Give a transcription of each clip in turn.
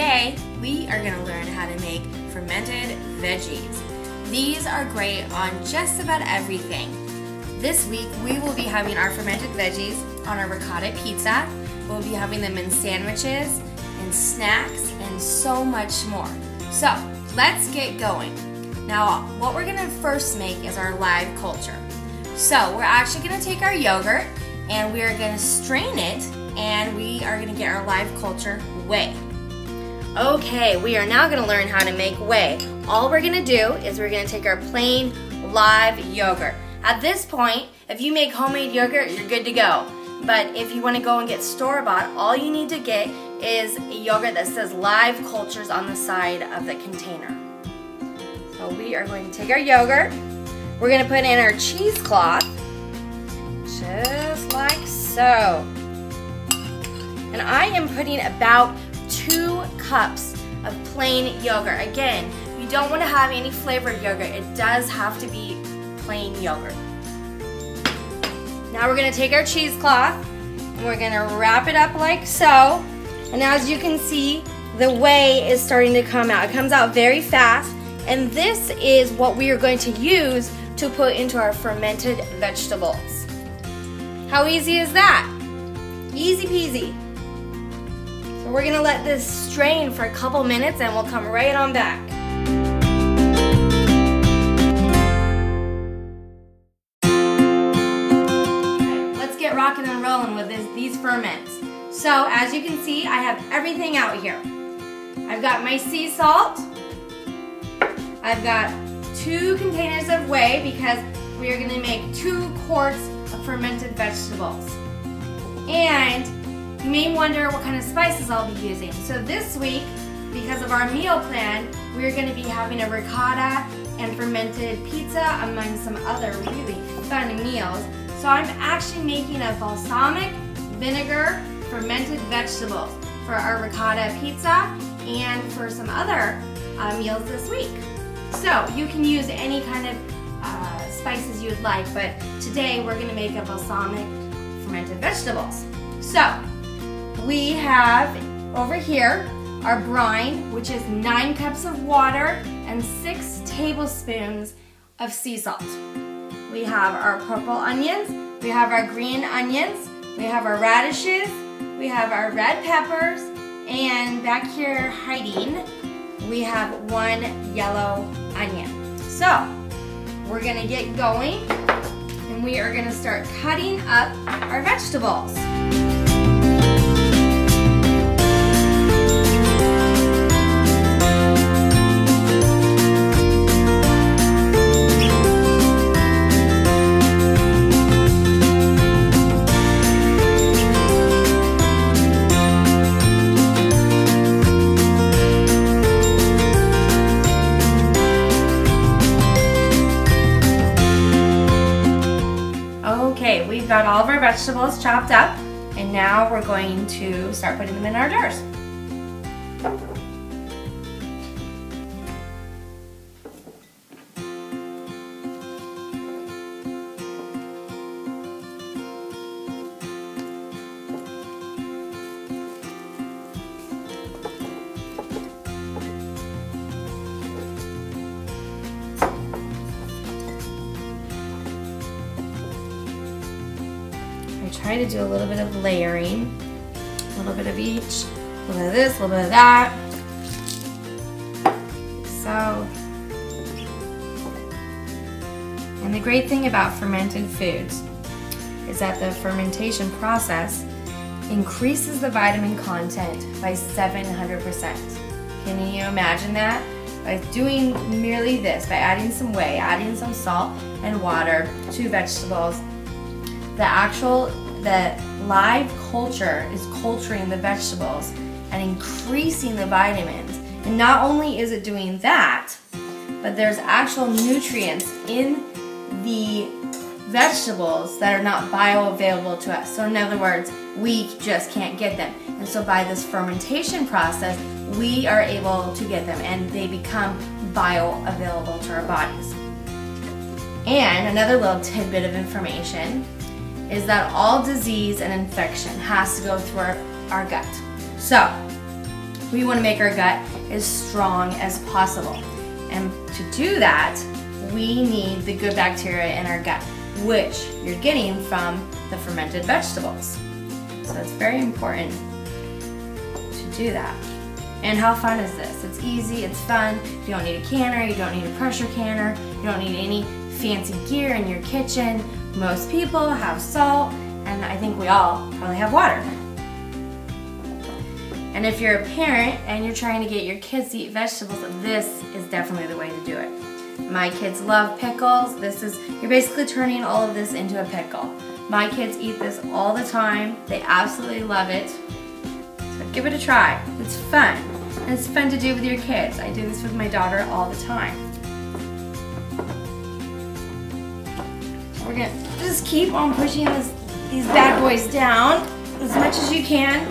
today we are going to learn how to make fermented veggies. These are great on just about everything. This week we will be having our fermented veggies on our ricotta pizza. We'll be having them in sandwiches and snacks and so much more. So let's get going. Now what we're going to first make is our live culture. So we're actually going to take our yogurt and we are going to strain it and we are going to get our live culture whey. Okay, we are now going to learn how to make whey. All we're going to do is we're going to take our plain live yogurt. At this point, if you make homemade yogurt, you're good to go. But if you want to go and get store-bought, all you need to get is a yogurt that says live cultures on the side of the container. So we are going to take our yogurt. We're going to put in our cheesecloth, just like so. And I am putting about 2 cups of plain yogurt. Again, you don't want to have any flavored yogurt. It does have to be plain yogurt. Now we're going to take our cheesecloth and we're going to wrap it up like so. And as you can see, the whey is starting to come out. It comes out very fast. And this is what we are going to use to put into our fermented vegetables. How easy is that? Easy peasy. So we're gonna let this strain for a couple minutes and we'll come right on back. Right, let's get rocking and rolling with these ferments. So as you can see, I have everything out here. I've got my sea salt. I've got 2 containers of whey because we are going to make 2 quarts of fermented vegetables. And you may wonder what kind of spices I'll be using. So this week, because of our meal plan, we're going to be having a ricotta and fermented pizza among some other really fun meals. So I'm actually making a balsamic vinegar fermented vegetables for our ricotta pizza and for some other meals this week. So you can use any kind of spices you'd like, but today we're going to make a balsamic fermented vegetables. So we have over here our brine, which is 9 cups of water and 6 tablespoons of sea salt. We have our purple onions, we have our green onions, we have our radishes, we have our red peppers, and back here hiding we have 1 yellow onion. So we're gonna get going and we are gonna start cutting up our vegetables. Okay, we've got all of our vegetables chopped up, and now we're going to start putting them in our jars. Try to do a little bit of layering, a little bit of each, a little bit of this, a little bit of that. So, and the great thing about fermented foods is that the fermentation process increases the vitamin content by 700%. Can you imagine that? By doing merely this, by adding some whey, adding some salt and water to vegetables, the live culture is culturing the vegetables and increasing the vitamins. And not only is it doing that, but there's actual nutrients in the vegetables that are not bioavailable to us. So in other words, we just can't get them. And so by this fermentation process, we are able to get them and they become bioavailable to our bodies. And another little tidbit of information is that all disease and infection has to go through our gut. So We want to make our gut as strong as possible. And to do that, we need the good bacteria in our gut, which you're getting from the fermented vegetables. So it's very important to do that. And how fun is this? It's easy, it's fun. You don't need a canner, you don't need a pressure canner, you don't need any fancy gear in your kitchen. Most people have salt, and I think we all probably have water. And if you're a parent and you're trying to get your kids to eat vegetables, this is definitely the way to do it. My kids love pickles. You're basically turning all of this into a pickle. My kids eat this all the time. They absolutely love it. So give it a try. It's fun. And it's fun to do with your kids. I do this with my daughter all the time. We're gonna just keep on pushing these bad boys down as much as you can.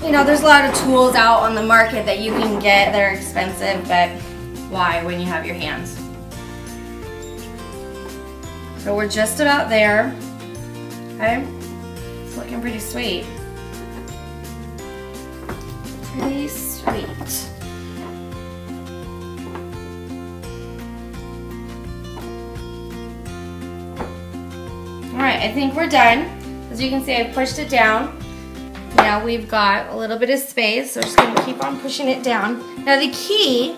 You know, there's a lot of tools out on the market that you can get that are expensive, but why when you have your hands? So we're just about there. Okay, it's looking pretty sweet. Pretty sweet. Alright, I think we're done. As you can see, I pushed it down. Now we've got a little bit of space, so we're just going to keep on pushing it down. Now the key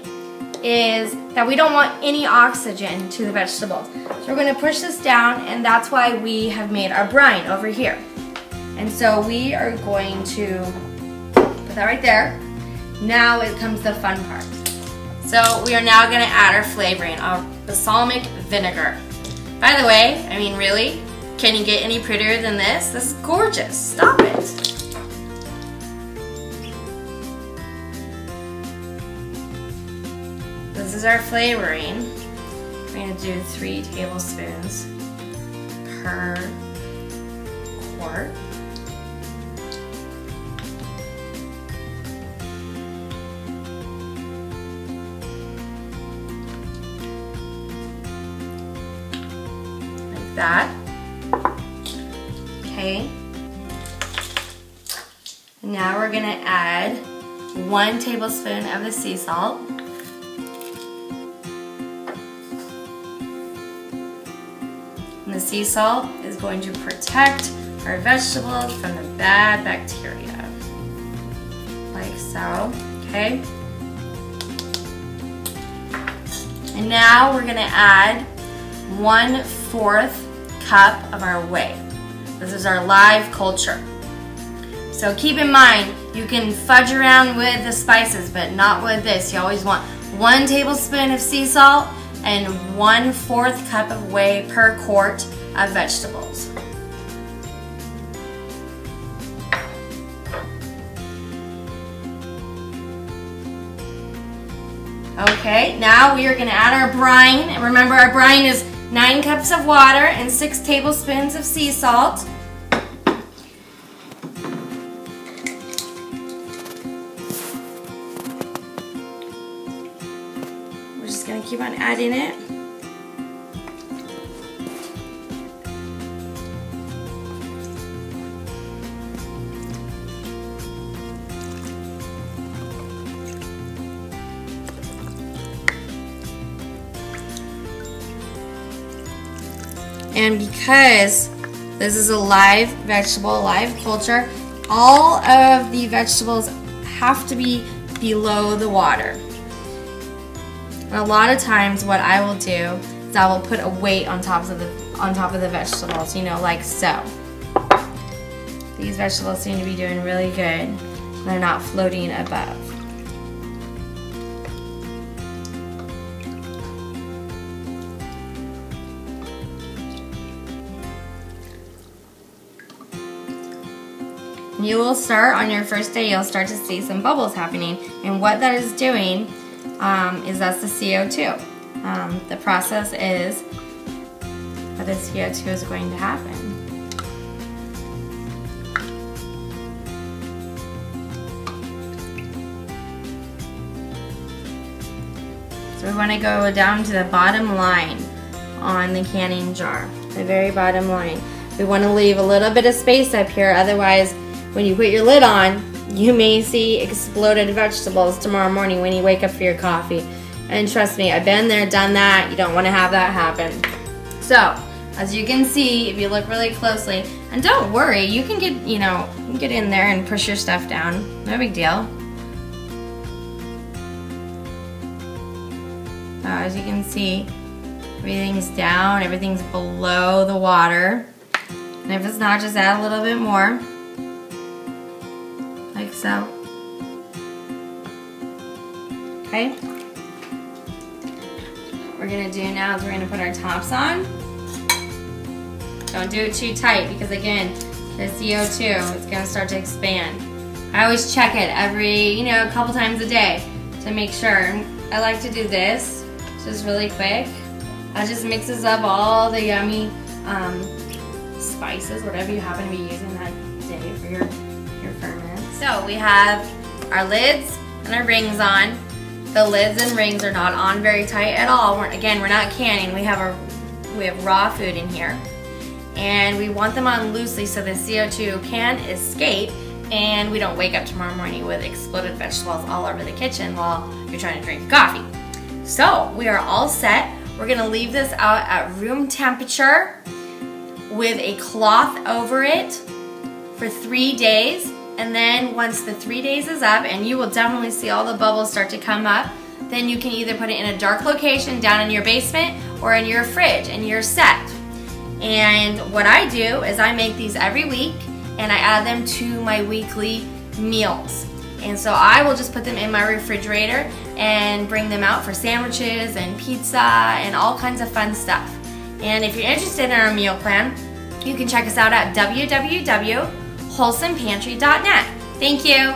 is that we don't want any oxygen to the vegetables. So we're going to push this down, and that's why we have made our brine over here. And so we are going to put that right there. Now it comes the fun part. So we are now going to add our flavoring, our balsamic vinegar. By the way, I mean really, can you get any prettier than this? This is gorgeous. Stop it. This is our flavoring. We're going to do 3 tablespoons per quart. Like that. Okay. And now we're going to add 1 tablespoon of the sea salt. And the sea salt is going to protect our vegetables from the bad bacteria. Like so, okay? And now we're gonna add 1/4 cup of our whey. This is our live culture. So keep in mind, you can fudge around with the spices, but not with this. You always want 1 tablespoon of sea salt and 1/4 cup of whey per quart of vegetables. Okay, now we are going to add our brine. And remember, our brine is 9 cups of water and 6 tablespoons of sea salt. We're just going to keep on adding it. And because this is a live vegetable, live culture, all of the vegetables have to be below the water. And a lot of times what I will do is I will put a weight on top of the vegetables, you know, like so. These vegetables seem to be doing really good. They're not floating above. You will start, on your first day, you'll start to see some bubbles happening. And what that is doing is that's the CO2. The process is that the CO2 is going to happen. So we want to go down to the bottom line on the canning jar, the very bottom line. We want to leave a little bit of space up here, otherwise when you put your lid on, you may see exploded vegetables tomorrow morning when you wake up for your coffee. And trust me, I've been there, done that. You don't want to have that happen. So, as you can see, if you look really closely, and don't worry, you can get, you can get in there and push your stuff down. No big deal. So as you can see, everything's down, everything's below the water. And if it's not, just add a little bit more. Like so. Okay? What we're gonna do now is we're gonna put our tops on. Don't do it too tight because again, the CO2 is gonna start to expand. I always check it every, a couple times a day to make sure. I like to do this, just really quick. That just mixes up all the yummy spices, whatever you happen to be using that day for your ferment. So we have our lids and our rings on. The lids and rings are not on very tight at all. Again, we're not canning. We have raw food in here. And we want them on loosely so the CO2 can escape and we don't wake up tomorrow morning with exploded vegetables all over the kitchen while you're trying to drink coffee. So we are all set. We're gonna leave this out at room temperature with a cloth over it for 3 days. And then once the 3 days is up, and you will definitely see all the bubbles start to come up, then you can either put it in a dark location down in your basement or in your fridge and you're set. And what I do is I make these every week and I add them to my weekly meals. And so I will just put them in my refrigerator and bring them out for sandwiches and pizza and all kinds of fun stuff. And if you're interested in our meal plan, you can check us out at www.wholesomepantry.net. Thank you.